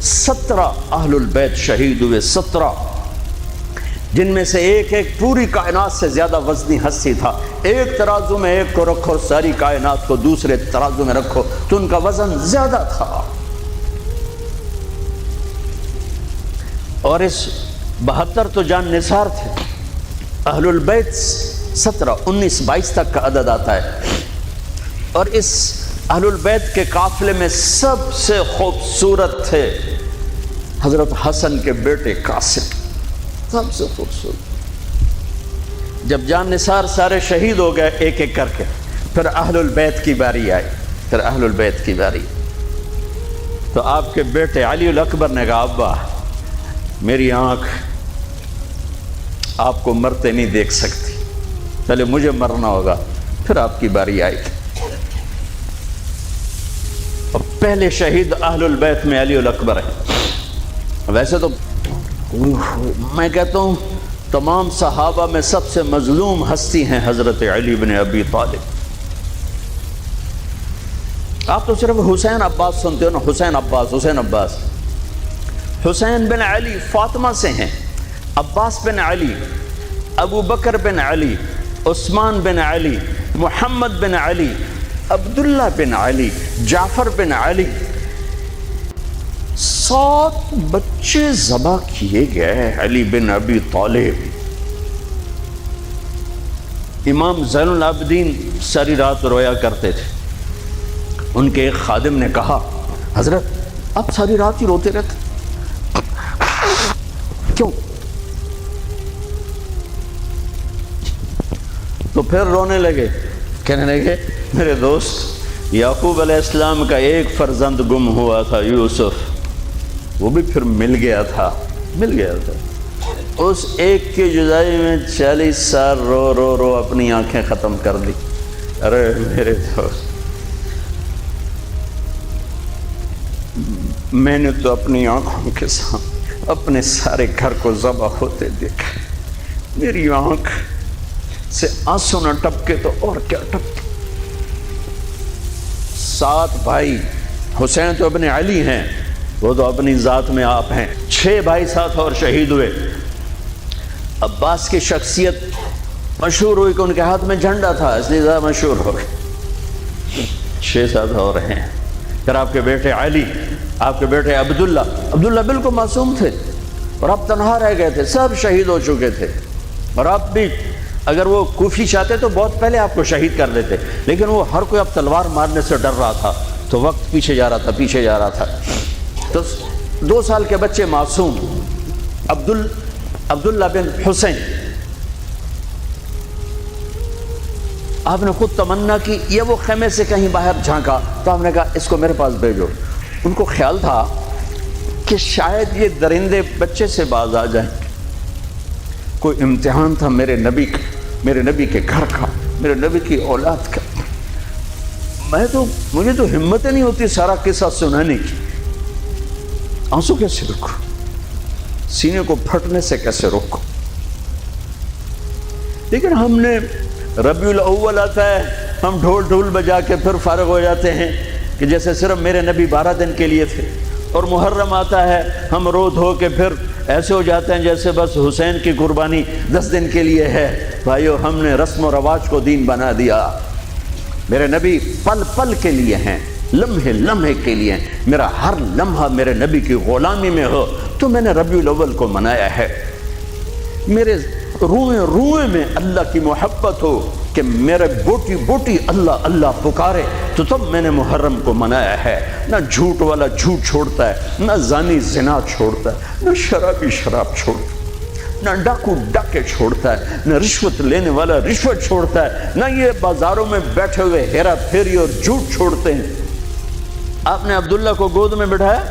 17 اہل البیت شہید ہوئے، 17، جن میں سے ایک ایک پوری کائنات سے زیادہ وزنی ہستی تھا۔ ایک ترازو میں ایک کو رکھو اور ساری کائنات کو دوسرے ترازو میں رکھو تو ان کا وزن زیادہ تھا۔ اور اس 72 تو جان نثار تھے۔ اہل البیت 17، 19، 22 تک کا عدد آتا ہے۔ اور اس اہل البیت کے قافلے میں سب سے خوبصورت تھے حضرت حسن کے بیٹے قاسم، سب سے خوبصورت۔ جب جان نثار سارے شہید ہو گئے ایک ایک کر کے، پھر اہل البیت کی باری آئی، پھر اہل البیت کی باری۔ تو آپ کے بیٹے علی الاکبر نے کہا ابا میری آنکھ آپ کو مرتے نہیں دیکھ سکتی، پہلے مجھے مرنا ہوگا، پھر آپ کی باری آئی۔ اور پہلے شہید اہل البیت میں علی الاکبر ہے۔ ویسے تو میں کہتا ہوں تمام صحابہ میں سب سے مظلوم ہستی ہیں حضرت علی بن ابی طالب۔ آپ تو صرف حسین عباس سنتے ہو نا، حسین عباس، حسین عباس۔ حسین بن علی فاطمہ سے ہیں، عباس بن علی، ابو بکر بن علی، عثمان بن علی، محمد بن علی، عبداللہ بن علی، جعفر بن علی، 7 بچے ذبح کیے گئے علی بن ابی طالب۔ امام زین العابدین ساری رات رویا کرتے تھے۔ ان کے ایک خادم نے کہا حضرت آپ ساری رات ہی روتے رہتے، کیوں؟ تو پھر رونے لگے، کہنے لگے میرے دوست یعقوب علیہ السلام کا ایک فرزند گم ہوا تھا یوسف، وہ بھی پھر مل گیا تھا، اس ایک کی جدائی میں 40 سال رو رو رو اپنی آنکھیں ختم کر دی۔ ارے میرے دوست میں نے تو اپنی آنکھوں کے سامنے اپنے سارے گھر کو ذبح ہوتے دیکھا، میری آنکھ سے آنسو نہ ٹپکے تو اور کیا ٹپکے۔ 7 بھائی، حسین تو ابن علی ہیں، وہ تو اپنی ذات میں آپ ہیں، 6 بھائی ساتھ اور شہید ہوئے۔ عباس کی شخصیت مشہور ہوئی کہ ان کے ہاتھ میں جھنڈا تھا، اس لیے زیادہ مشہور ہو گئے۔ 6 ساتھ اور ہیں۔ پھر آپ کے بیٹے علی، آپ کے بیٹے عبداللہ بالکل معصوم تھے اور آپ تنہا رہ گئے تھے، سب شہید ہو چکے تھے، اور آپ بھی اگر وہ کوفی چاہتے تو بہت پہلے آپ کو شہید کر دیتے، لیکن وہ ہر کوئی اب تلوار مارنے سے ڈر رہا تھا، تو وقت پیچھے جا رہا تھا۔ تو 2 سال کے بچے معصوم عبداللہ بن حسین، آپ نے خود تمنا کی، یہ وہ خیمے سے کہیں باہر جھانکا تو آپ نے کہا اس کو میرے پاس بھیجو۔ ان کو خیال تھا کہ شاید یہ درندے بچے سے باز آ جائیں، کوئی امتحان تھا میرے نبی کے گھر کا، میرے نبی کی اولاد کا۔ مجھے تو ہمت نہیں ہوتی سارا قصہ سنانے کی، آنسو کیسے روکو، سینے کو پھٹنے سے کیسے روکو۔ لیکن ہم نے ربیع الاول آتا ہے، ہم ڈھول بجا کے پھر فارغ ہو جاتے ہیں کہ جیسے صرف میرے نبی 12 دن کے لیے تھے، اور محرم آتا ہے ہم رو دھو کے پھر ایسے ہو جاتے ہیں جیسے بس حسین کی قربانی 10 دن کے لیے ہے۔ بھائیو، ہم نے رسم و رواج کو دین بنا دیا۔ میرے نبی پل پل کے لیے ہیں، لمحے لمحے کے لیے ہیں، میرا ہر لمحہ میرے نبی کی غلامی میں ہو تو میں نے ربیع الاول کو منایا ہے۔ میرے روئے میں اللہ کی محبت ہو کہ میرے بوٹی بوٹی اللہ اللہ پکارے تو تب میں نے محرم کو منایا ہے۔ نہ جھوٹ والا جھوٹ چھوڑتا ہے، نہ زانی زنا چھوڑتا ہے، نہ شرابی شراب چھوڑتا ہے، نہ ڈاکو ڈاکے چھوڑتا ہے، نہ رشوت لینے والا رشوت چھوڑتا ہے، نہ یہ بازاروں میں بیٹھے ہوئے ہیرا پھیری اور جھوٹ چھوڑتے ہیں۔ آپ نے عبداللہ کو گود میں بٹھایا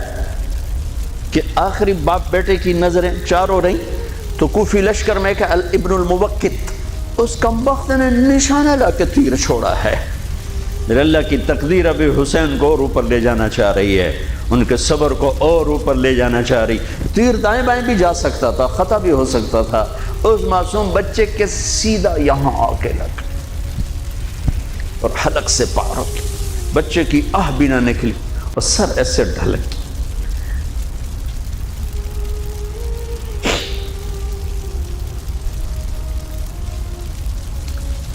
کہ آخری باپ بیٹے کی نظریں 4 ہو رہی، تو کوفی لشکر میں کہ ابن الموقت، اس کمبخت نے نشانہ لا کے تیر چھوڑا ہے۔ میرے اللہ کی تقدیر ابھی حسین کو اور اوپر لے جانا چاہ رہی ہے، ان کے صبر کو اور اوپر لے جانا چاہ رہی۔ تیر دائیں بائیں بھی جا سکتا تھا، خطا بھی ہو سکتا تھا، اس معصوم بچے کے سیدھا یہاں آ کے لگ اور حلق سے پار ہو گیا، بچے کی آہ بھی نہ نکلی اور سر ایسے ڈھلک۔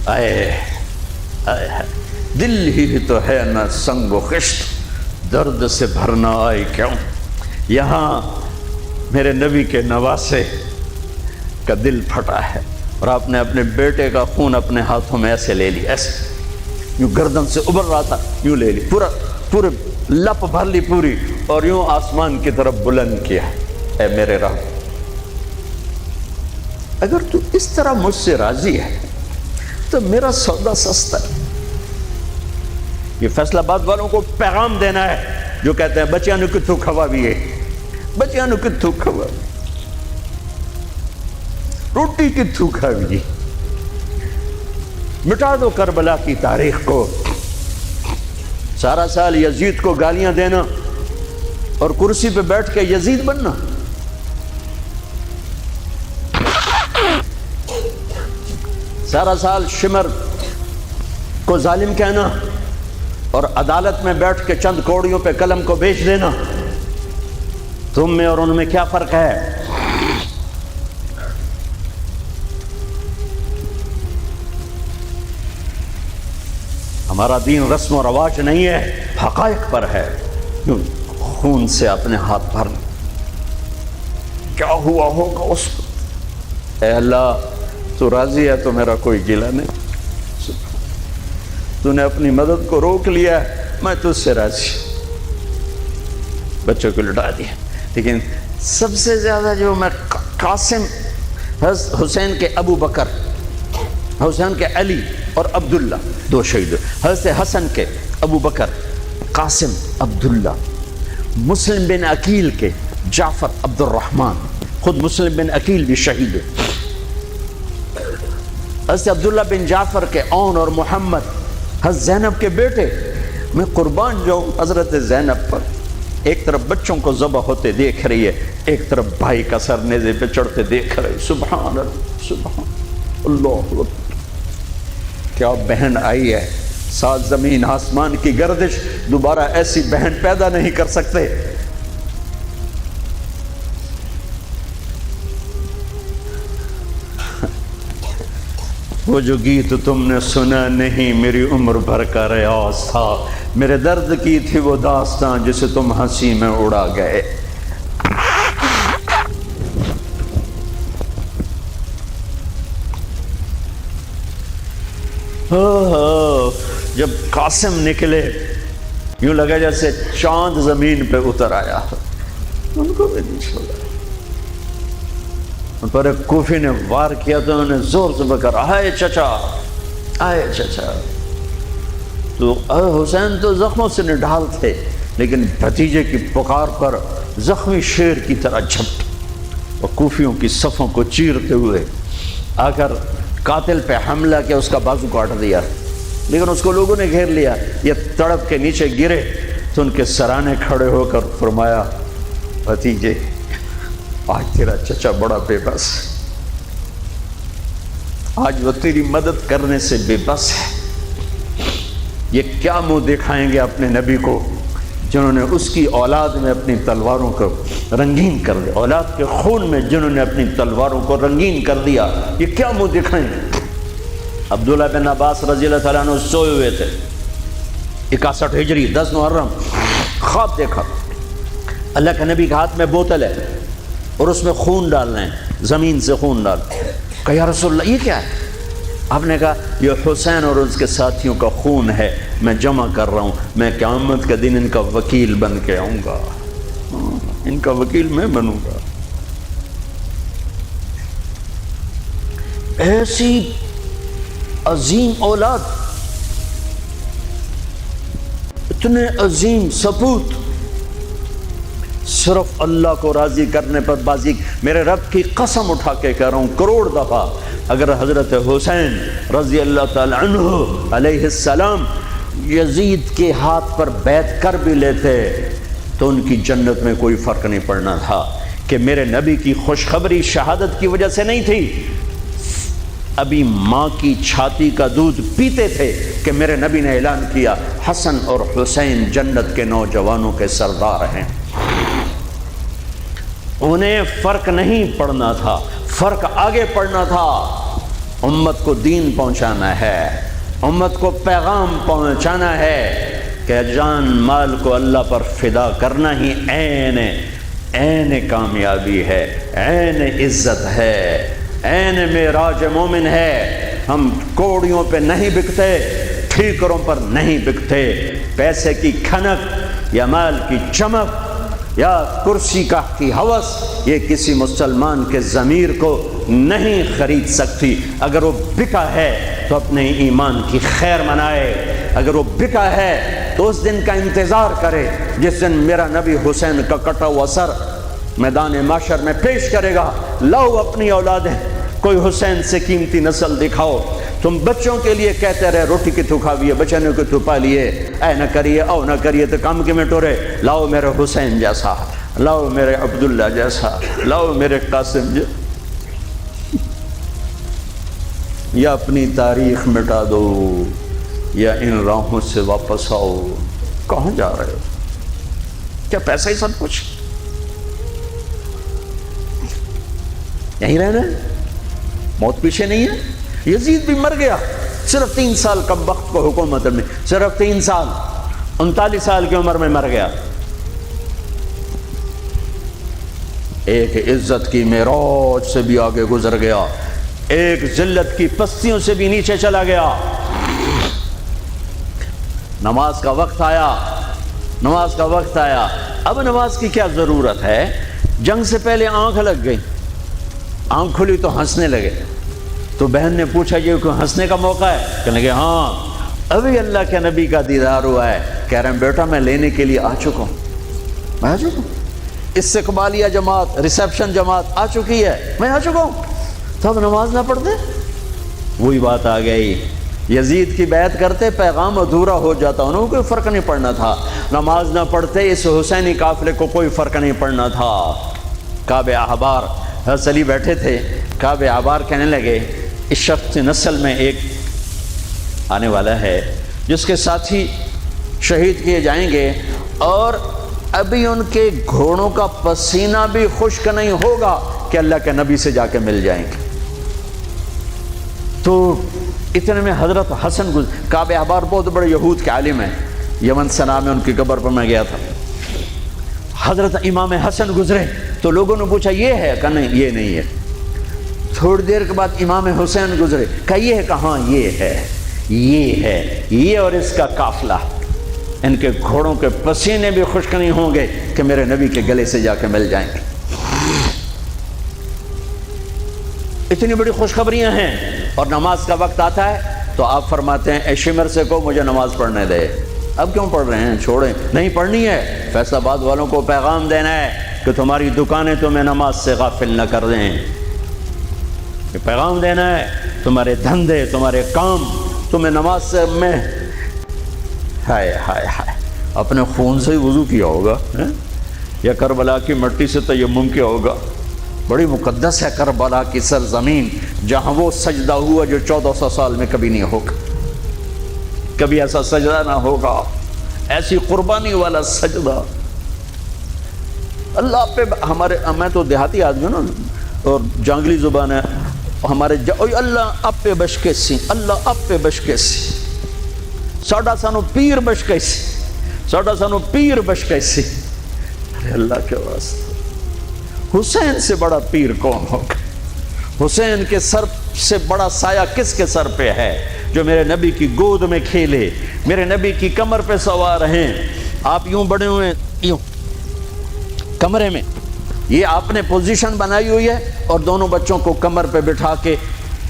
آئے آئے دل ہی تو ہے نہ سنگ و خشت، درد سے بھرنا آئے کیوں؟ یہاں میرے نبی کے نواسے کا دل پھٹا ہے، اور آپ نے اپنے بیٹے کا خون اپنے ہاتھوں میں ایسے لے لی، ایسے یوں گردن سے ابھر رہا تھا، یوں لے لی، پورے لپ بھر لی پوری، اور یوں آسمان کی طرف بلند کیا۔ اے میرے رب، اگر تو اس طرح مجھ سے راضی ہے تو میرا سودا سستا ہے۔ یہ فیصلہ آباد والوں کو پیغام دینا ہے جو کہتے ہیں بچیاں نو کتھوں کھوا بھی ہے، بچیاں نو کتھوں کھوا بھی، روٹی کتھوں کھا بھی، مٹا دو کربلا کی تاریخ کو۔ سارا سال یزید کو گالیاں دینا اور کرسی پہ بیٹھ کے یزید بننا، سارا سال شمر کو ظالم کہنا اور عدالت میں بیٹھ کے چند کوڑیوں پہ قلم کو بیچ دینا، تم میں اور ان میں کیا فرق ہے؟ ہمارا دین رسم و رواج نہیں ہے، حقائق پر ہے۔ خون سے اپنے ہاتھ بھرنا، کیا ہوا ہوگا اس وقت؟ اے اللہ، تو راضی ہے تو میرا کوئی گلہ نہیں، تو نے اپنی مدد کو روک لیا ہے، میں تجھ سے راضی۔ بچوں کو لٹا دیا، لیکن سب سے زیادہ جو میں قاسم، حسین کے ابو بکر، حسین کے علی اور عبداللہ، دو شہید، حضرت حسن کے ابو بکر، قاسم، عبداللہ، مسلم بن عقیل کے جعفر عبد الرحمن، خود مسلم بن عقیل بھی شہید ہے، حضرت عبداللہ بن جعفر کے اون اور محمد، حضرت زینب کے بیٹے۔ میں قربان جاؤں حضرت زینب پر، ایک طرف بچوں کو ذبح ہوتے دیکھ رہی ہے، ایک طرف بھائی کا سر نیزے پہ چڑھتے دیکھ رہے، سبحان اللہ، سبحان اللہ، کیا بہن آئی ہے۔ سات زمین آسمان کی گردش دوبارہ ایسی بہن پیدا نہیں کر سکتے۔ وہ جو گیت تم نے سنا نہیں میری عمر بھر کا ریاض تھا، میرے درد کی تھی وہ داستان جسے تم ہنسی میں اڑا گئے۔ جب قاسم نکلے یوں لگا جیسے چاند زمین پہ اتر آیا، ان کو بھی نہیں چھوڑا۔ ان پر ایک کوفی نے وار کیا تو انہوں نے زور سے بکر، آئے چچا، آئے چچا۔ تو حسین تو زخموں سے نڈھال تھے، لیکن بھتیجے کی پکار پر زخمی شیر کی طرح جھپٹ اور کوفیوں کی صفوں کو چیرتے ہوئے آ کر قاتل پہ حملہ کیا، اس کا بازو کاٹ دیا، لیکن اس کو لوگوں نے گھیر لیا۔ یہ تڑپ کے نیچے گرے تو ان کے سرانے کھڑے ہو کر فرمایا، بھتیجے آج تیرا چچا بڑا بے بس ہے، آج وہ تیری مدد کرنے سے بے بس ہے۔ یہ کیا منہ دکھائیں گے اپنے نبی کو جنہوں نے اس کی اولاد میں اپنی تلواروں کو رنگین کر دیا، اولاد کے خون میں جنہوں نے اپنی تلواروں کو رنگین کر دیا، یہ کیا منہ دکھائیں گے؟ عبداللہ بن عباس رضی اللہ تعالیٰ عنہ سوئے ہوئے تھے، 61 ہجری 10 محرم، خواب دیکھا اللہ کے نبی کے ہاتھ میں بوتل ہے اور اس میں خون ڈالنا ہے، زمین سے خون ڈال۔ کہا یا رسول اللہ یہ کیا ہے؟ آپ نے کہا یہ حسین اور اس کے ساتھیوں کا خون ہے، میں جمع کر رہا ہوں، میں قیامت کے دن ان کا وکیل بن کے آؤں گا، ان کا وکیل میں بنوں گا۔ ایسی عظیم اولاد، اتنے عظیم سپوت، صرف اللہ کو راضی کرنے پر بازی۔ میرے رب کی قسم اٹھا کے کہہ رہا ہوں، کروڑ دفعہ اگر حضرت حسین رضی اللہ تعالی عنہ علیہ السلام یزید کے ہاتھ پر بیعت کر بھی لیتے تو ان کی جنت میں کوئی فرق نہیں پڑنا تھا، کہ میرے نبی کی خوشخبری شہادت کی وجہ سے نہیں تھی، ابھی ماں کی چھاتی کا دودھ پیتے تھے کہ میرے نبی نے اعلان کیا حسن اور حسین جنت کے نوجوانوں کے سردار ہیں۔ انہیں فرق نہیں پڑنا تھا، فرق آگے پڑنا تھا امت کو دین پہنچانا ہے، امت کو پیغام پہنچانا ہے کہ جان مال کو اللہ پر فدا کرنا ہی عین کامیابی ہے، عین عزت ہے، عین معراج مومن ہے۔ ہم کوڑیوں پہ نہیں بکتے، ٹھیکروں پر نہیں بکتے، پیسے کی کھنک یا مال کی چمک یا کرسی کا کی ہوس یہ کسی مسلمان کے ضمیر کو نہیں خرید سکتی۔ اگر وہ بکا ہے تو اپنے ایمان کی خیر منائے، اگر وہ بکا ہے تو اس دن کا انتظار کرے جس دن میرا نبی حسین کا کٹا ہوا سر میدان محشر میں پیش کرے گا۔ لاؤ اپنی اولادیں، کوئی حسین سے قیمتی نسل دکھاؤ۔ تم بچوں کے لیے کہتے رہے روٹی کی تو کھاویے، بچنوں کی تو پالیے، اے نہ کریے او نہ کریے تو کام کے میں ٹورے۔ لاؤ میرے حسین جیسا، لاؤ میرے عبداللہ جیسا، لاؤ میرے قاسم جیسا۔ یا اپنی تاریخ مٹا دو یا ان راہوں سے واپس آؤ۔ کہاں جا رہے ہو؟ کیا پیسہ ہی سب کچھ؟ یہیں رہنا ہے؟ موت پیچھے نہیں ہے؟ یزید بھی مر گیا، صرف 3 سال کم وقت کو حکومت میں، صرف 3 سال، 39 سال کی عمر میں مر گیا۔ ایک عزت کی معراج سے بھی آگے گزر گیا، ایک ذلت کی پستیوں سے بھی نیچے چلا گیا۔ نماز کا وقت آیا، نماز کا وقت آیا۔ اب نماز کی کیا ضرورت ہے؟ جنگ سے پہلے آنکھ لگ گئی، آنکھ کھلی تو ہنسنے لگے۔ تو بہن نے پوچھا یہ کوئی ہنسنے کا موقع ہے؟ کہنے لگے ہاں، ابھی اللہ کے نبی کا دیدار ہوا ہے۔ کہہ رہے ہیں بیٹا میں لینے کے لیے آ چکا ہوں، میں آ چکا ہوں، استقبالیہ جماعت، ریسیپشن جماعت آ چکی ہے، میں آ چکا ہوں۔ تو اب نماز نہ پڑھتے؟ وہی بات آ گئی، یزید کی بیعت کرتے پیغام ادھورا ہو جاتا، انہوں کو کوئی فرق نہیں پڑنا تھا۔ نماز نہ پڑھتے اس حسینی قافلے کو کوئی فرق نہیں پڑنا تھا۔ کعب احبار حضرت علی بیٹھے تھے، کعب احبار کہنے لگے اس شخص نسل میں ایک آنے والا ہے جس کے ساتھی شہید کیے جائیں گے اور ابھی ان کے گھوڑوں کا پسینہ بھی خشک نہیں ہوگا کہ اللہ کے نبی سے جا کے مل جائیں گے۔ تو اتنے میں حضرت حسن کعب احبار بہت بڑے یہود کے عالم ہیں، یمن سنا میں ان کی قبر پر میں گیا تھا۔ حضرت امام حسن گزرے تو لوگوں نے پوچھا یہ ہے؟ کہا نہیں یہ نہیں ہے۔ تھوڑی دیر کے بعد امام حسین گزرے، کہا یہ ہے؟ کہاں یہ ہے، یہ ہے، یہ اور اس کا قافلہ، ان کے گھوڑوں کے پسینے بھی خشک نہیں ہوں گے کہ میرے نبی کے گلے سے جا کے مل جائیں گے۔ اتنی بڑی خوشخبریاں ہیں، اور نماز کا وقت آتا ہے تو آپ فرماتے ہیں اے شمر سے کو مجھے نماز پڑھنے دے۔ اب کیوں پڑھ رہے ہیں؟ چھوڑیں، نہیں پڑھنی ہے۔ فیصل آباد والوں کو پیغام دینا ہے کہ تمہاری دکانیں تمہیں نماز سے غافل نہ کر دیں، یہ پیغام دینا ہے۔ تمہارے دھندے، تمہارے کام تمہیں نماز سے میں ہائے ہائے ہائے اپنے خون سے ہی وضو کیا ہوگا یا کربلا کی مٹی سے تیمم کیا ہوگا۔ بڑی مقدس ہے کربلا کی سرزمین، جہاں وہ سجدہ ہوا جو 1400 سال میں کبھی نہیں ہوگا، کبھی ایسا سجدہ نہ ہوگا، ایسی قربانی والا سجدہ اللہ پہ۔ ہمارے میں تو دیہاتی آدمی ہوں نا اور جانگلی زبان ہے ہمارے، اللہ آپ پہ بشکے سی، اللہ آپ پہ بشکے سی، ساڈا سانو پیر بشکے سی، ساڈا سانو پیر بشکے سی۔ ارے اللہ کے واسطے، حسین سے بڑا پیر کون ہوگا؟ حسین کے سر سے بڑا سایہ کس کے سر پہ ہے جو میرے نبی کی گود میں کھیلے، میرے نبی کی کمر پہ سوار ہیں۔ آپ یوں بڑے ہوئے یوں کمرے میں، یہ آپ نے پوزیشن بنائی ہوئی ہے اور دونوں بچوں کو کمر پہ بٹھا کے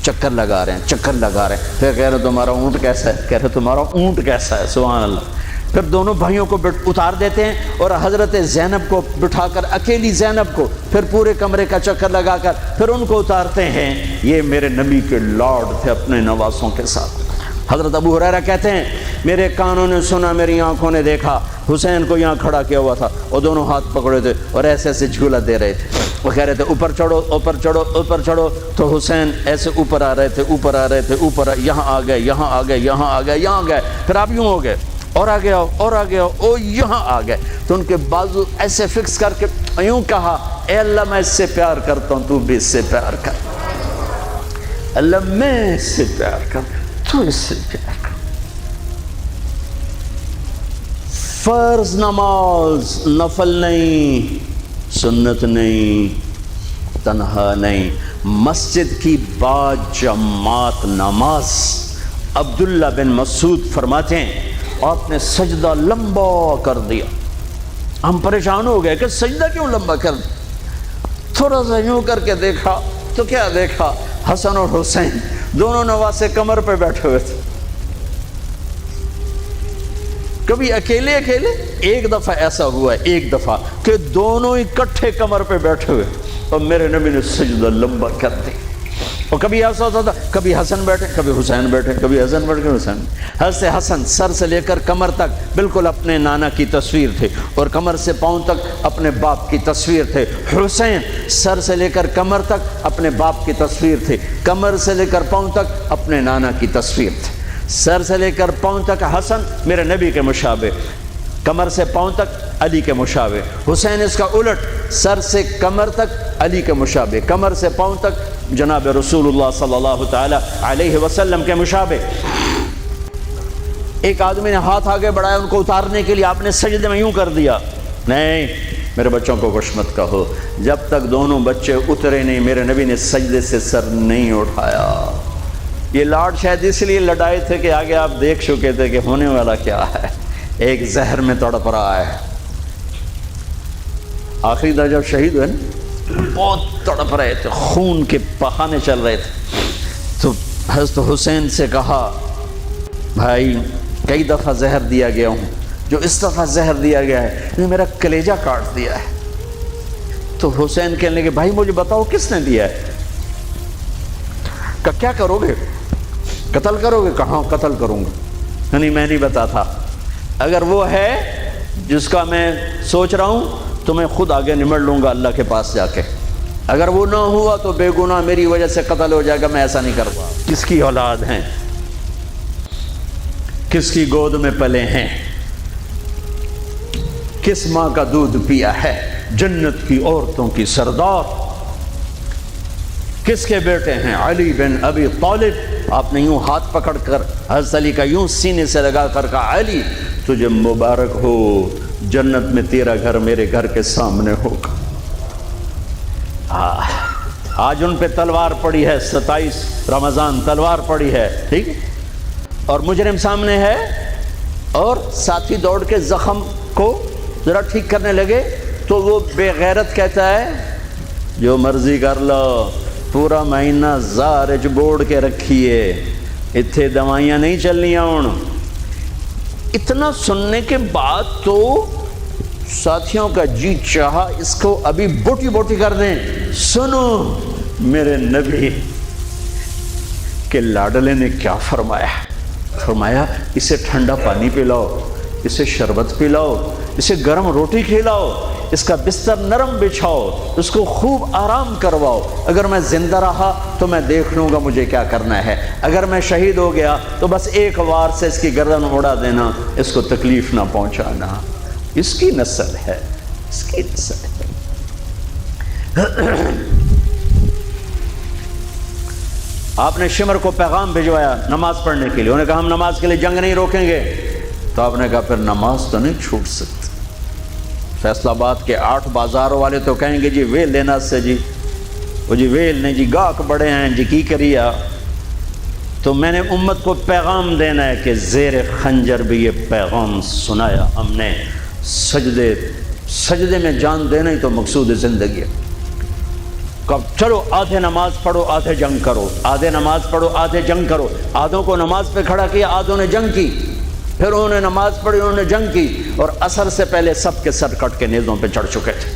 چکر لگا رہے ہیں، چکر لگا رہے ہیں۔ پھر کہہ رہے تمہارا اونٹ کیسا ہے؟ کہہ رہے تمہارا اونٹ کیسا ہے؟ سبحان اللہ۔ پھر دونوں بھائیوں کو اتار دیتے ہیں اور حضرت زینب کو بٹھا کر، اکیلی زینب کو، پھر پورے کمرے کا چکر لگا کر پھر ان کو اتارتے ہیں۔ یہ میرے نبی کے لاڈ تھے اپنے نواسوں کے ساتھ۔ حضرت ابو ہریرہ کہتے ہیں میرے کانوں نے سنا، میری آنکھوں نے دیکھا، حسین کو یہاں کھڑا کیا ہوا تھا اور دونوں ہاتھ پکڑے تھے اور ایسے ایسے جھولا دے رہے تھے۔ وہ کہہ رہے تھے اوپر چڑھو، اوپر چڑھو، اوپر چڑھو، تو حسین ایسے اوپر آ رہے تھے، اوپر آ رہے تھے، اوپر یہاں آ گئے، یہاں آ گئے، یہاں آ گئے، یہاں گئے، پھر آپ یوں ہو گئے اور آگے آؤ اور آگے آؤ، او یہاں آ گئے۔ تو ان کے بازو ایسے فکس کر کے یوں کہا اے اللہ میں اس سے پیار کرتا ہوں، تو بھی اس سے پیار کر۔ اللہ میں اس سے پیار کر، تو اس سے پیار کر۔ فرض نماز نفل نہیں، سنت نہیں، تنہا نہیں، مسجد کی با جماعت نماز۔ عبداللہ بن مسعود فرماتے ہیں آپ نے سجدہ لمبا کر دیا، ہم پریشان ہو گئے کہ سجدہ کیوں لمبا کر دیا؟ تھوڑا سا یوں کر کے دیکھا تو کیا دیکھا؟ حسن اور حسین دونوں نواسے کمر پہ بیٹھے ہوئے تھے۔ کبھی اکیلے اکیلے، ایک دفعہ ایسا ہوا ہے، ایک دفعہ کہ دونوں اکٹھے کمر پہ بیٹھے ہوئے اور میرے نبی نے سجدہ لمبا کر دی۔ اور کبھی ایسا ہوتا تھا، کبھی حسن بیٹھے، کبھی حسین بیٹھے، کبھی حسن بیٹھے، کبھی حسین۔ حضرت حسن سر سے لے کر کمر تک بالکل اپنے نانا کی تصویر تھے، اور کمر سے پاؤں تک اپنے باپ کی تصویر تھے۔ حسین سر سے لے کر کمر تک اپنے باپ کی تصویر تھے، کمر سے لے کر پاؤں تک اپنے نانا کی تصویر تھے۔ سر سے لے کر پاؤں تک حسن میرے نبی کے مشابہ، کمر سے پاؤں تک علی کے مشابہ۔ حسین اس کا الٹ، سر سے کمر تک علی کے مشابہ، کمر سے پاؤں تک جناب رسول اللہ صلی اللہ تعالی علیہ وسلم کے مشابہ۔ ایک آدمی نے ہاتھ آگے بڑھایا ان کو اتارنے کے لیے، آپ نے سجدے میں یوں کر دیا۔ نہیں، میرے بچوں کو کچھ مت کہو، جب تک دونوں بچے اترے نہیں میرے نبی نے سجدے سے سر نہیں اٹھایا۔ یہ لاڈ شاید اس لیے لڑائے تھے کہ آگے آپ دیکھ چکے تھے کہ ہونے والا کیا ہے، ایک زہر میں تڑپ رہا ہے۔ آخری دن جب شہید ہوئے نا، بہت تڑپ رہے تھے، خون کے بہانے چل رہے تھے، تو حضرت حسین سے کہا بھائی کئی دفعہ زہر دیا گیا ہوں، جو اس دفعہ زہر دیا گیا ہے یہ میرا کلیجہ کاٹ دیا ہے۔ تو حسین کہنے لگے بھائی مجھے بتاؤ کس نے دیا ہے؟ کہ کیا کرو گے؟ قتل کرو گے؟ کہاں قتل کروں گا، نہیں میں نہیں بتاتا، اگر وہ ہے جس کا میں سوچ رہا ہوں تو میں خود آگے نمٹ لوں گا اللہ کے پاس جا کے، اگر وہ نہ ہوا تو بے گناہ میری وجہ سے قتل ہو جائے گا، میں ایسا نہیں کروں گا۔ کس کی اولاد ہیں، کس کی گود میں پلے ہیں، کس ماں کا دودھ پیا ہے، جنت کی عورتوں کی سردار، کس کے بیٹے ہیں؟ علی بن ابی طالب۔ آپ نے یوں ہاتھ پکڑ کر حضرت علی کا یوں سینے سے لگا کر کہا علی تجھے مبارک ہو، جنت میں تیرا گھر میرے گھر کے سامنے ہوگا۔ آج ان پہ تلوار پڑی ہے، 27 رمضان تلوار پڑی ہے، ٹھیک، اور مجرم سامنے ہے، اور ساتھی دوڑ کے زخم کو ذرا ٹھیک کرنے لگے تو وہ بے غیرت کہتا ہے جو مرضی کر لو، پورا مہینہ زارج بوڑ کے رکھیے، اتھے دوائیاں نہیں چلنیاں ہوں۔ اتنا سننے کے بعد تو ساتھیوں کا جی چاہا اس کو ابھی بوٹی بوٹی کر دیں۔ سنو میرے نبی کے لاڈلے نے کیا فرمایا، فرمایا اسے ٹھنڈا پانی پلاؤ، اسے شربت پلاؤ، اسے گرم روٹی کھلاؤ، اس کا بستر نرم بچھاؤ، اس کو خوب آرام کرواؤ، اگر میں زندہ رہا تو میں دیکھ لوں گا مجھے کیا کرنا ہے، اگر میں شہید ہو گیا تو بس ایک وار سے اس کی گردن اڑا دینا، اس کو تکلیف نہ پہنچانا، اس کی نسل ہے، اس کی نسل ہے۔ آپ نے شمر کو پیغام بھجوایا نماز پڑھنے کے لیے، انہوں نے کہا ہم نماز کے لیے جنگ نہیں روکیں گے، تو آپ نے کہا پھر نماز تو نہیں چھوٹ سکتی۔ فیصل آباد کے 8 بازار والے تو کہیں گے جی ویل لینا سے جی، وہ جی ویل نہیں جی گاہک بڑے ہیں جی کی کریا، تو میں نے امت کو پیغام دینا ہے کہ زیر خنجر بھی یہ پیغام سنایا ہم نے، سجدے میں جان دینا ہی تو مقصود زندگی ہے۔ کب چلو آدھے نماز پڑھو آدھے جنگ کرو، آدھے نماز پڑھو آدھے جنگ کرو، آدھوں کو نماز پہ کھڑا کیا، آدھوں نے جنگ کی، پھر انہوں نے نماز پڑھی انہوں نے جنگ کی، اور عصر سے پہلے سب کے سر کٹ کے نیزوں پہ چڑھ چکے تھے۔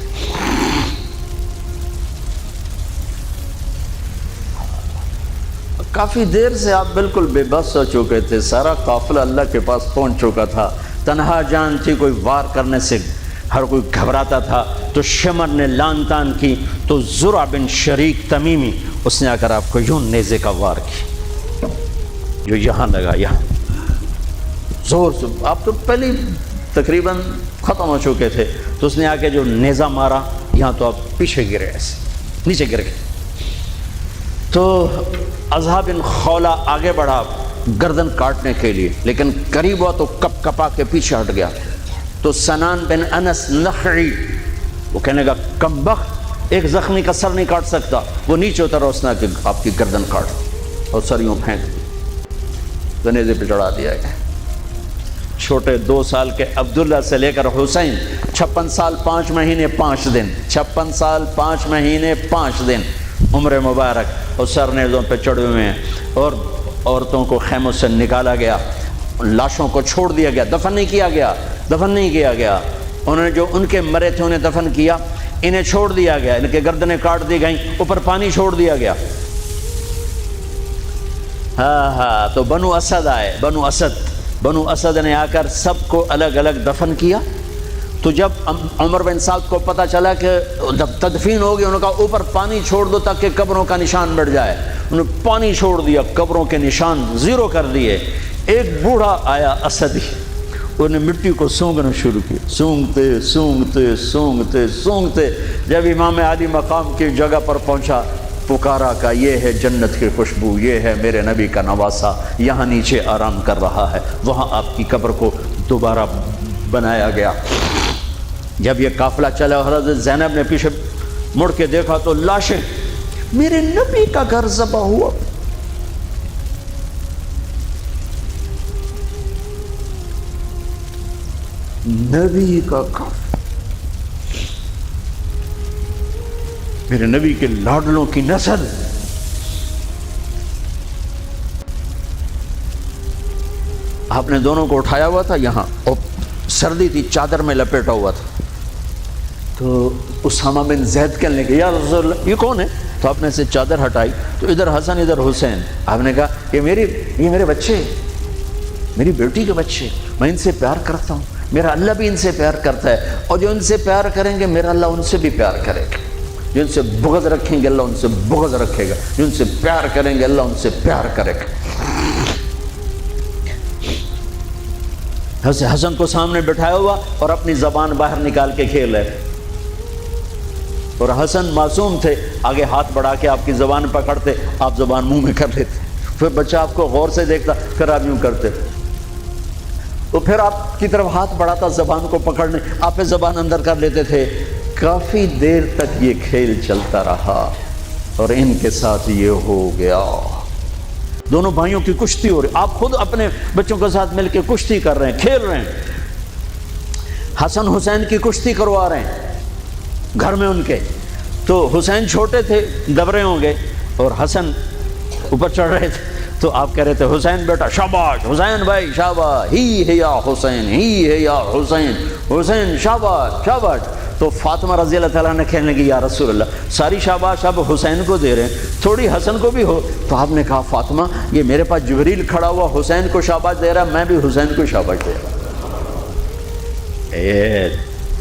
کافی دیر سے آپ بالکل بے بس ہو چکے تھے، سارا قافلہ اللہ کے پاس پہنچ چکا تھا، تنہا جان تھی، کوئی وار کرنے سے ہر کوئی گھبراتا تھا، تو شمر نے لان تان کی، تو زرع بن شریک تمیمی اس نے آ کر آپ کو یوں نیزے کا وار کی، جو یہاں لگا، یہاں زور سے، آپ تو پہلے تقریباً ختم ہو چکے تھے، تو اس نے آ کے جو نیزہ مارا، یہاں تو آپ پیچھے گرے، ایسے نیچے گر گئے۔ تو اضحیٰ بن خولہ آگے بڑھا گردن کاٹنے کے لیے، لیکن قریب ہوا تو کپ کپا کے پیچھے ہٹ گیا۔ تو سنان بن انس نخعی وہ کہنے کا کمبخت، ایک زخمی کا سر نہیں کاٹ سکتا، وہ نیچے اترا، اس نے کہ آپ کی گردن کاٹ، اور سر یوں پھینک گنیزے پہ چڑھا دیا گیا۔ چھوٹے 2 سال کے عبداللہ سے لے کر حسین 56 سال 5 مہینے 5 دن، 56 سال 5 مہینے 5 دن عمر مبارک، اور سر نیزوں پہ چڑھے ہوئے ہیں، اور عورتوں کو خیموں سے نکالا گیا، لاشوں کو چھوڑ دیا گیا، دفن نہیں کیا گیا۔ انہوں نے جو ان کے مرے تھے انہیں دفن کیا، انہیں چھوڑ دیا گیا، ان کے گردنیں کاٹ دی گئیں، اوپر پانی چھوڑ دیا گیا۔ تو بنو اسد آئے، بنو اسد نے آ کر سب کو الگ الگ دفن کیا۔ تو جب عمر بن سعد کو پتہ چلا کہ جب تدفین ہوگی، انہوں نے کہا اوپر پانی چھوڑ دو تاکہ قبروں کا نشان مٹ جائے۔ انہوں نے پانی چھوڑ دیا، قبروں کے نشان زیرو کر دیے۔ ایک بوڑھا آیا اسدی، انہوں نے مٹی کو سونگنا شروع کیا، سونگتے جب امام عالی مقام کی جگہ پر پہنچا، پکارا کہ یہ ہے جنت کی خوشبو، یہ ہے میرے نبی کا نواسہ، یہاں نیچے آرام کر رہا ہے۔ وہاں آپ کی قبر کو دوبارہ بنایا گیا۔ جب یہ قافلہ چلا، حضرت زینب نے پیچھے مڑ کے دیکھا تو لاشیں، میرے نبی کا گھر ذبح ہوا۔ نبی کا گھر، میرے نبی کے لاڈلوں کی نسل۔ آپ نے دونوں کو اٹھایا ہوا تھا یہاں، اور سردی تھی، چادر میں لپیٹا ہوا تھا۔ تو اسامہ بن زید کہنے لگے یا رسول اللہ یہ کون ہے؟ تو آپ نے سے چادر ہٹائی تو ادھر حسن ادھر حسین۔ آپ نے کہا یہ میرے بچے، میری بیٹی کے بچے، میں ان سے پیار کرتا ہوں، میرا اللہ بھی ان سے پیار کرتا ہے، اور جو ان سے پیار کریں گے میرا اللہ ان سے بھی پیار کرے گا، جو ان سے بغض رکھیں گے اللہ ان سے بغض رکھے گا، جو ان سے پیار کریں گے اللہ ان سے پیار کرے گا۔ حسن کو سامنے بٹھایا ہوا اور اپنی زبان باہر نکال کے کھیل رہے، اور حسن معصوم تھے، آگے ہاتھ بڑھا کے آپ کی زبان پکڑتے، آپ زبان منہ میں کر لیتے، پھر بچہ آپ کو غور سے دیکھتا، پھر آپ یوں کرتے، تو پھر آپ کی طرف ہاتھ بڑھاتا زبان کو پکڑنے، آپ پہ زبان اندر کر لیتے تھے۔ کافی دیر تک یہ کھیل چلتا رہا، اور ان کے ساتھ یہ ہو گیا۔ دونوں بھائیوں کی کشتی ہو رہی، آپ خود اپنے بچوں کے ساتھ مل کے کشتی کر رہے ہیں، کھیل رہے ہیں۔ حسن حسین کی کشتی کروا رہے ہیں گھر میں ان کے، تو حسین چھوٹے تھے، دبرے ہوں گے، اور حسن اوپر چڑھ رہے تھے، تو آپ کہہ رہے تھے حسین بیٹا شاباش، حسین بھائی شاباش، ہی ہے یا حسین، ہی ہے یا حسین، حسین شاباش شاباش۔ تو فاطمہ رضی اللہ تعالیٰ نے کہنے لگی یا رسول اللہ ساری شاباش اب حسین کو دے رہے ہیں، تھوڑی حسن کو بھی ہو۔ تو آپ نے کہا فاطمہ یہ میرے پاس جبریل کھڑا ہوا حسین کو شاباش دے رہا، میں بھی حسین کو شاباش دے رہا۔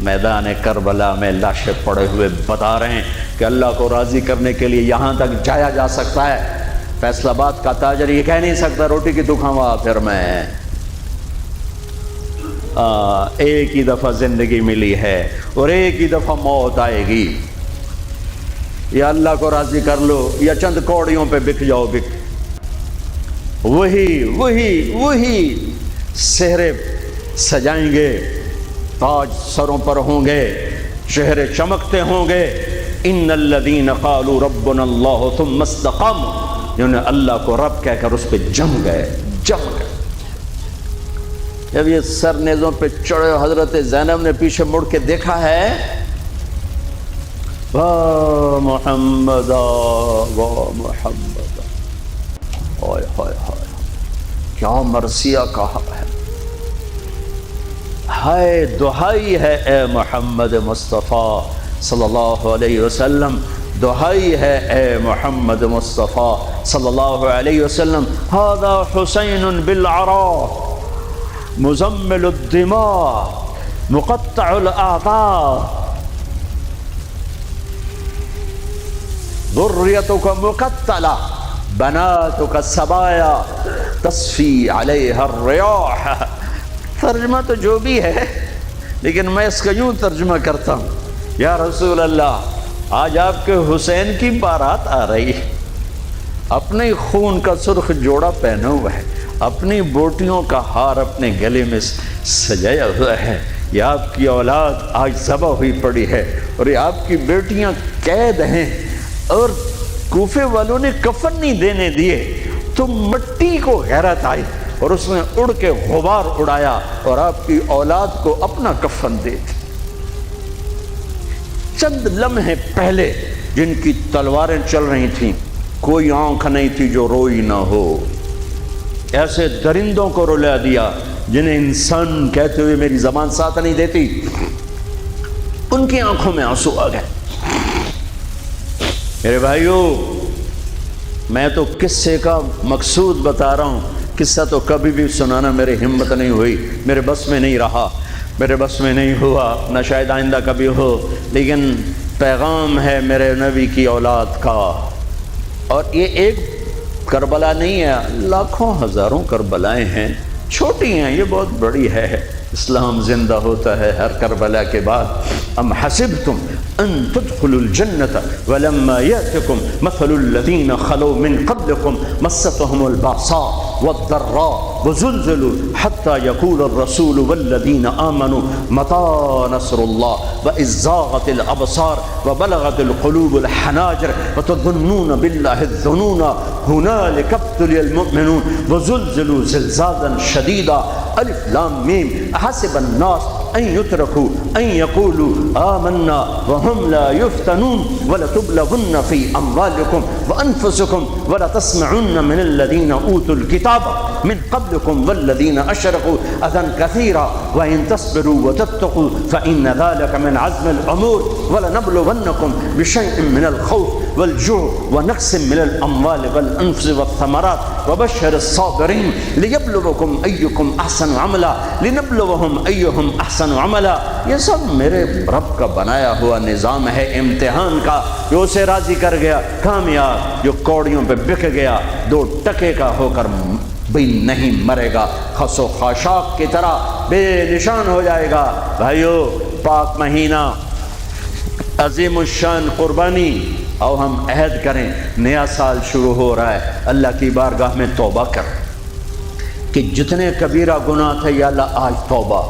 میدان کربلا میں لاشیں پڑے ہوئے بتا رہے ہیں کہ اللہ کو راضی کرنے کے لیے یہاں تک جایا جا سکتا ہے۔ فیصل آباد کا تاجر یہ کہہ نہیں سکتا روٹی کی تو کھاوا پھر میں، ایک ہی دفعہ زندگی ملی ہے اور ایک ہی دفعہ موت آئے گی، یا اللہ کو راضی کر لو یا چند کوڑیوں پہ بک جاؤ، بک۔ وہی سہرے سجائیں گے، تاج سروں پر ہوں گے، چہرے چمکتے ہوں گے۔ ان الذین قالوا ربنا اللہ ثم استقاموا، جنہوں نے اللہ کو رب کہہ کر اس پہ جم گئے۔ جب یہ سر نیزوں پہ چڑھے، حضرت زینب نے پیچھے مڑ کے دیکھا ہے، واہ محمد واہ محمد، ہائے ہائے ہائے کیا مرثیہ کہا ہے، ہائے دہائی ہے اے محمد مصطفیٰ صلی اللہ علیہ وسلم، دہائی ہے اے محمد مصطفیٰ صلی اللہ علیہ وسلم۔ ھذا حسین بالعراء مزمل الدماء مقطع الاعضاء ذریتک مقتلہ بناتک سبایا تصفی علیہا الریاح۔ ترجمہ تو جو بھی ہے، لیکن میں اس کا یوں ترجمہ کرتا ہوں، یا رسول اللہ آج آپ کے حسین کی بارات آ رہی ہے، اپنے خون کا سرخ جوڑا پہنا ہوا ہے، اپنی بوٹیوں کا ہار اپنے گلے میں سجایا ہوا ہے، یہ آپ کی اولاد آج ذبح ہوئی پڑی ہے اور یہ آپ کی بیٹیاں قید ہیں، اور کوفے والوں نے کفن نہیں دینے دیے تو مٹی کو غیرت آئی اور اس نے اڑ کے غبار اڑایا اور آپ کی اولاد کو اپنا کفن دے دی۔ چند لمحے پہلے جن کی تلواریں چل رہی تھیں، کوئی آنکھ نہیں تھی جو روئی نہ ہو، ایسے درندوں کو رلا دیا جنہیں انسان کہتے ہوئے میری زبان ساتھ نہیں دیتی، ان کی آنکھوں میں آنسو آ گئے۔ میرے بھائیوں، میں تو قصے کا مقصود بتا رہا ہوں، قصہ تو کبھی بھی سنانا میری ہمت نہیں ہوئی، میرے بس میں نہیں رہا، میرے بس میں نہیں ہوا، نہ شاید آئندہ کبھی ہو، لیکن پیغام ہے میرے نبی کی اولاد کا۔ اور یہ ایک کربلا نہیں ہے، لاکھوں ہزاروں کربلائیں ہیں، چھوٹی ہیں، یہ بہت بڑی ہے۔ اسلام زندہ ہوتا ہے ہر کربلا کے بعد۔ ام حسبتم ان تدخلوا الجنة ولما يأتكم مثل الذين خلوا من قبلكم مستهم البأساء والضراء وزلزلوا حتى يقول الرسول والذين آمنوا متى نصر الله وإذ زاغت الأبصار وبلغت القلوب الحناجر وتظنون بالله الظنون هنالك ابتلي المؤمنون وزلزلوا زلزالا شديدا الف لام میم احسب الناس ان يتركوا ان يقولوا آمنا وهم لا يفتنون ولتبلغن في اموالكم وانفسكم ولتسمعن من الذين اوتوا الكتاب من قبلكم والذين اشركوا اذى كثيرا وان تصبروا وتتقوا فان ذلك من عزم الامور ولنبلونكم بشيء من الخوف والجوع ونقص من الاموال والانفس والثمرات وبشر الصابرين ليبلوكم ايكم احسن عملا لنبلوهم ايهم احسن عملا۔ یہ سب میرے رب کا بنایا ہوا نظام ہے امتحان کا، جو اسے راضی کر گیا کامیاب، جو کوڑیوں پہ بک گیا 2 ٹکے کا ہو کر بھی نہیں مرے گا، خس و خاشاک کی طرح بے نشان ہو جائے گا۔ بھائیو، پاک مہینہ، عظیم الشان قربانی، اور ہم عہد کریں، نیا سال شروع ہو رہا ہے، اللہ کی بارگاہ میں توبہ کر کہ جتنے کبیرہ گناہ تھے یا اللہ آج توبہ،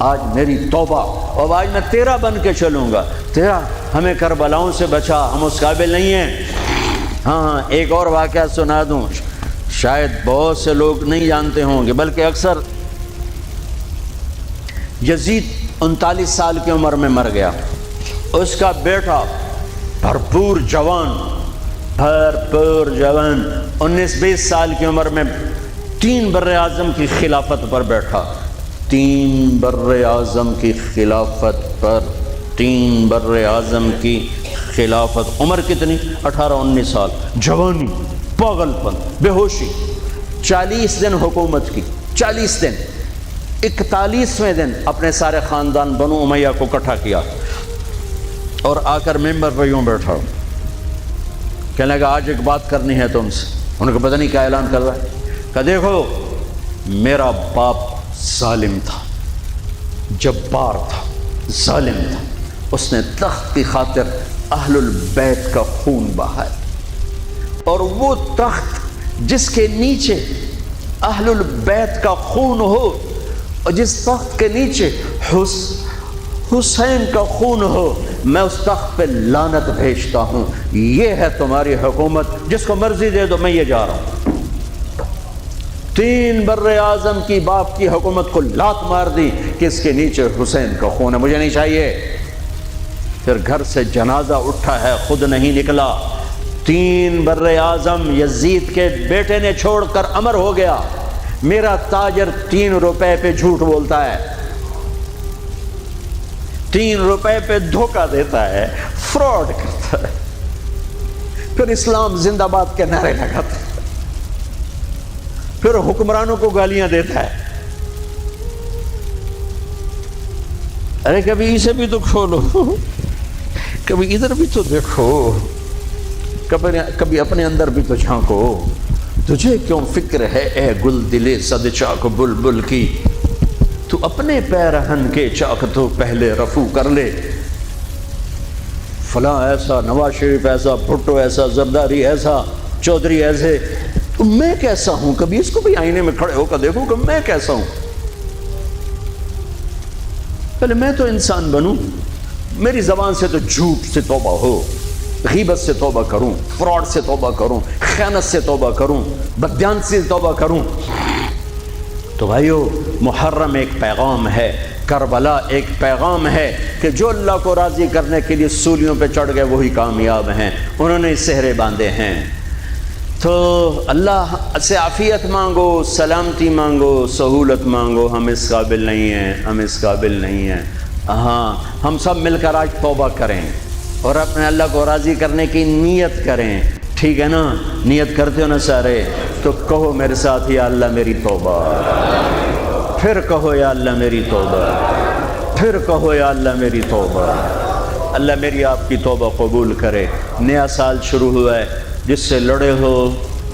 آج میری توبہ، اور آج میں تیرا بن کے چلوں گا، تیرا ہمیں کربلاؤں سے بچا، ہم اس قابل نہیں ہیں۔ ہاں، ایک اور واقعہ سنا دوں، شاید بہت سے لوگ نہیں جانتے ہوں گے، بلکہ اکثر۔ یزید 39 سال کی عمر میں مر گیا، اس کا بیٹا بھرپور جوان 19-20 سال کی عمر میں 3 بر اعظم کی خلافت پر بیٹھا، 3 بر اعظم کی خلافت پر، 3 بر اعظم کی خلافت۔ عمر کتنی؟ 18-19 سال، جوانی، پاگل پن، بے ہوشی۔ 40 دن حکومت کی، 40 دن، 41ویں دن اپنے سارے خاندان بنو امیہ کو اکٹھا کیا اور آ کر ممبر پہ یوں بیٹھا، کہنے لگا آج ایک بات کرنی ہے تم سے۔ انہوں کو پتہ نہیں کیا اعلان کر رہا ہے، کہ دیکھو میرا باپ ظالم تھا، جبار تھا، ظالم تھا، اس نے تخت کی خاطر اہل البیت کا خون بہایا، اور وہ تخت جس کے نیچے اہل البیت کا خون ہو اور جس تخت کے نیچے حسین کا خون ہو، میں اس تخت پہ لعنت بھیجتا ہوں۔ یہ ہے تمہاری حکومت، جس کو مرضی دے دو، میں یہ جا رہا ہوں۔ 3 بر اعظم کی باپ کی حکومت کو لات مار دی کہ اس کے نیچے حسین کا خون ہے، مجھے نہیں چاہیے۔ پھر گھر سے جنازہ اٹھا ہے، خود نہیں نکلا۔ 3 بر اعظم یزید کے بیٹے نے چھوڑ کر امر ہو گیا، میرا تاجر 3 روپے پہ جھوٹ بولتا ہے، 3 روپے پہ دھوکہ دیتا ہے، فراڈ کرتا ہے، پھر اسلام زندہ باد کے نعرے لگاتا ہے، پھر حکمرانوں کو گالیاں دیتا ہے۔ ارے کبھی اسے بھی تو کھولو، کبھی ادھر بھی تو دیکھو، کبھی اپنے اندر بھی تو جھانکو۔ تجھے کیوں فکر ہے اے گل دلے صد چاک بلبل کی، تو اپنے پیرہن کے چاک تو پہلے رفو کر لے۔ فلاں ایسا، نواز شریف ایسا، بھٹو ایسا، زرداری ایسا، چودھری ایسے، تو میں کیسا ہوں؟ کبھی اس کو بھی آئینے میں کھڑے ہو کر دیکھوں کہ میں کیسا ہوں؟ پہلے میں تو انسان بنوں، میری زبان سے تو جھوٹ سے توبہ ہو، غیبت سے توبہ کروں، فراڈ سے توبہ کروں، خیانت سے توبہ کروں، بددیانتی سے توبہ کروں۔ تو بھائیو، محرم ایک پیغام ہے، کربلا ایک پیغام ہے کہ جو اللہ کو راضی کرنے کے لیے سولیوں پہ چڑھ گئے وہی کامیاب ہیں، انہوں نے سہرے باندھے ہیں۔ تو اللہ سے عافیت مانگو، سلامتی مانگو، سہولت مانگو۔ ہم اس قابل نہیں ہیں، ہم اس قابل نہیں ہیں۔ ہاں، ہم سب مل کر آج توبہ کریں اور اپنے اللہ کو راضی کرنے کی نیت کریں، ٹھیک ہے نا؟ نیت کرتے ہو نا سارے؟ تو کہو میرے ساتھ، یا اللہ میری توبہ، پھر کہو یا اللہ میری توبہ، پھر کہو یا اللہ میری توبہ۔ اللہ میری آپ کی توبہ قبول کرے۔ نیا سال شروع ہوا ہے، جس سے لڑے ہو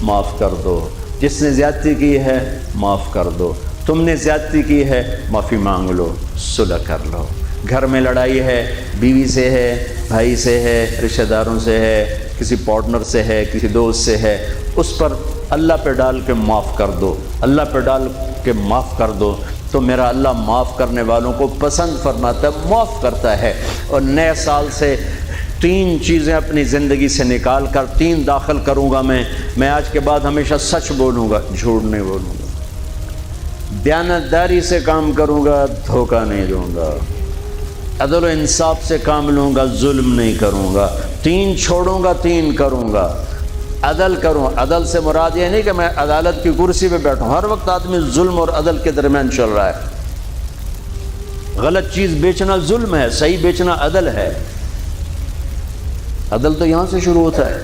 معاف کر دو، جس نے زیادتی کی ہے معاف کر دو، تم نے زیادتی کی ہے معافی مانگ لو، صلح کر لو۔ گھر میں لڑائی ہے، بیوی سے ہے، بھائی سے ہے، رشتہ داروں سے ہے، کسی پارٹنر سے ہے، کسی دوست سے ہے، اس پر اللہ پہ ڈال کے معاف کر دو، اللہ پہ ڈال کے معاف کر دو، تو میرا اللہ معاف کرنے والوں کو پسند فرماتا ہے، معاف کرتا ہے۔ اور نئے سال سے 3 چیزیں اپنی زندگی سے نکال کر 3 داخل کروں گا میں آج کے بعد ہمیشہ سچ بولوں گا، جھوٹ نہیں بولوں گا، دیانتداری سے کام کروں گا، دھوکہ نہیں دوں گا، عدل و انصاف سے کام لوں گا، ظلم نہیں کروں گا۔ 3 چھوڑوں گا، 3 کروں گا۔ عدل کروں، عدل سے مراد یہ نہیں کہ میں عدالت کی کرسی پہ بیٹھوں، ہر وقت آدمی ظلم اور عدل کے درمیان چل رہا ہے۔ غلط چیز بیچنا ظلم ہے، صحیح بیچنا عدل ہے۔ عدل تو یہاں سے شروع ہوتا ہے۔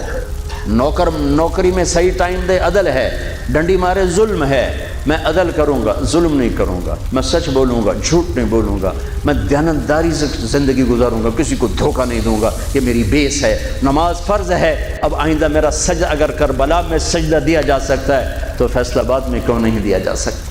نوکری میں صحیح ٹائم دے، عدل ہے۔ ڈنڈی مارے، ظلم ہے۔ میں عدل کروں گا، ظلم نہیں کروں گا، میں سچ بولوں گا، جھوٹ نہیں بولوں گا، میں دیانتداری سے زندگی گزاروں گا، کسی کو دھوکہ نہیں دوں گا۔ یہ میری بیس ہے۔ نماز فرض ہے، اب آئندہ میرا سجدہ، اگر کربلا میں سجدہ دیا جا سکتا ہے تو فیصل آباد میں کیوں نہیں دیا جا سکتا؟